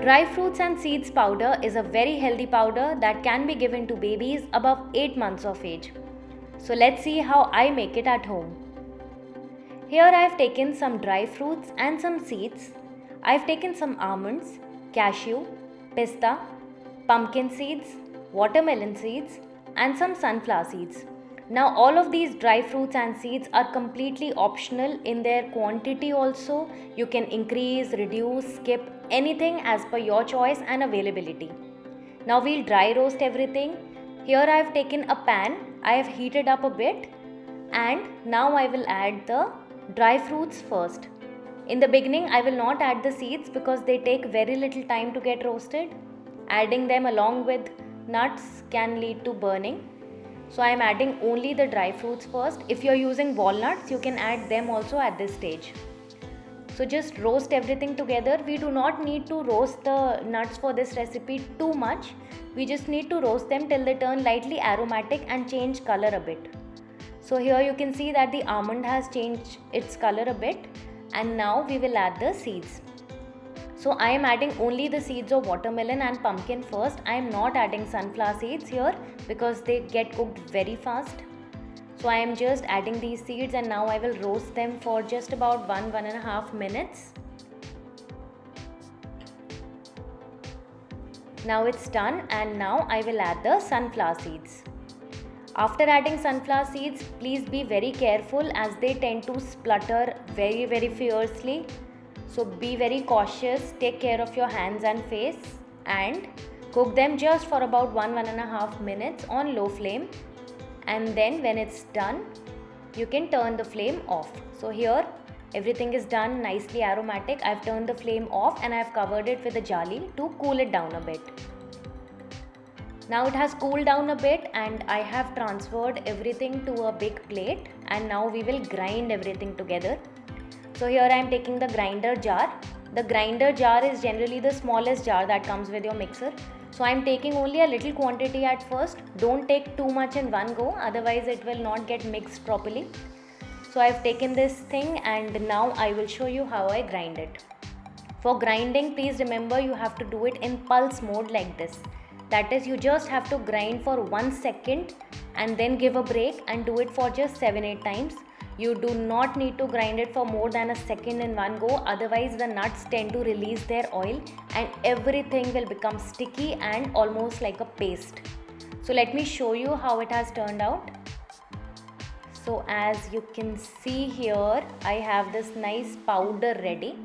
Dry fruits and seeds powder is a very healthy powder that can be given to babies above 8 months of age. So let's see how I make it at home. Here I have taken some dry fruits and some seeds. I have taken some almonds, cashew, pista, pumpkin seeds, watermelon seeds and some sunflower seeds. Now all of these dry fruits and seeds are completely optional in their quantity also. You can increase, reduce, skip anything as per your choice and availability. Now we'll dry roast everything. Here I have taken a pan, I have heated up a bit and now I will add the dry fruits first. In the beginning I will not add the seeds because they take very little time to get roasted. Adding them along with nuts can lead to burning. So I am adding only the dry fruits first. If you are using walnuts, you can add them also at this stage. So just roast everything together. We do not need to roast the nuts for this recipe too much. We just need to roast them till they turn lightly aromatic and change color a bit. So here you can see that the almond has changed its color a bit, and now we will add the seeds. So I am adding only the seeds of watermelon and pumpkin first. I am not adding sunflower seeds here because they get cooked very fast. So I am just adding these seeds and now I will roast them for just about 1.5 minutes. Now it's done and now I will add the sunflower seeds. After adding sunflower seeds, please be very careful as they tend to splutter very fiercely. So be very cautious, take care of your hands and face and cook them just for about 1.5 minutes on low flame, and then when it's done, you can turn the flame off. So here everything is done nicely aromatic. I've turned the flame off and I've covered it with a jali to cool it down a bit. Now it has cooled down a bit and I have transferred everything to a big plate, and now we will grind everything together. So here I am taking the grinder jar. The grinder jar is generally the smallest jar that comes with your mixer. So I am taking only a little quantity at first. Don't take too much in one go, otherwise it will not get mixed properly. So I have taken this thing and now I will show you how I grind it. For grinding, please remember you have to do it in pulse mode like this. That is, you just have to grind for 1 second and then give a break and do it for just 7-8 times. You do not need to grind it for more than a second in one go, otherwise the nuts tend to release their oil and everything will become sticky and almost like a paste. So let me show you how it has turned out. So as you can see here, I have this nice powder ready.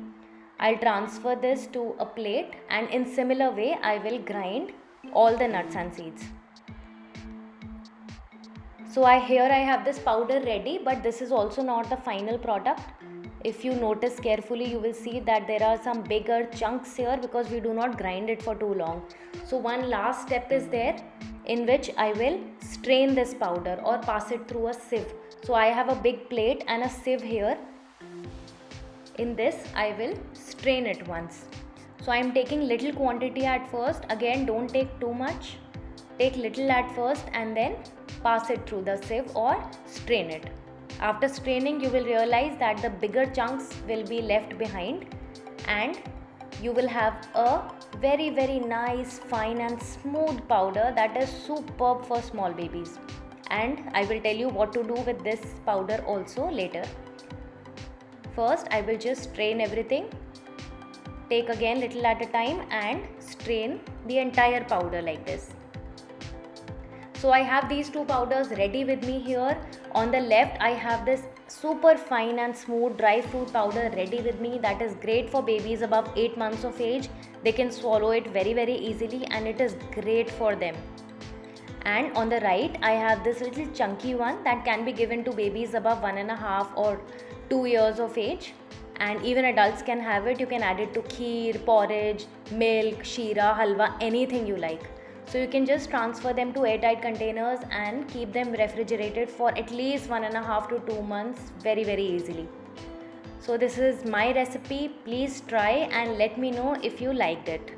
I'll transfer this to a plate and in similar way I will grind all the nuts and seeds. So here I have this powder ready, but this is also not the final product. If you notice carefully, you will see that there are some bigger chunks here because we do not grind it for too long. So one last step is there in which I will strain this powder or pass it through a sieve. So I have a big plate and a sieve here. In this I will strain it once. So I am taking little quantity at first. Again, don't take too much. Take little at first and then pass it through the sieve or strain it. After straining, you will realize that the bigger chunks will be left behind and you will have a very nice, fine and smooth powder that is superb for small babies. And I will tell you what to do with this powder also later. First, I will just strain everything. Take again little at a time and strain the entire powder like this. So I have these two powders ready with me here. On the left I have this super fine and smooth dry fruit powder ready with me that is great for babies above 8 months of age. They can swallow it very easily and it is great for them. And on the right I have this little chunky one that can be given to babies above 1.5 or 2 years of age. And even adults can have it. You can add it to kheer, porridge, milk, sheera, halwa, anything you like. So you can just transfer them to airtight containers and keep them refrigerated for at least 1.5 to 2 months very easily. So this is my recipe. Please try and let me know if you liked it.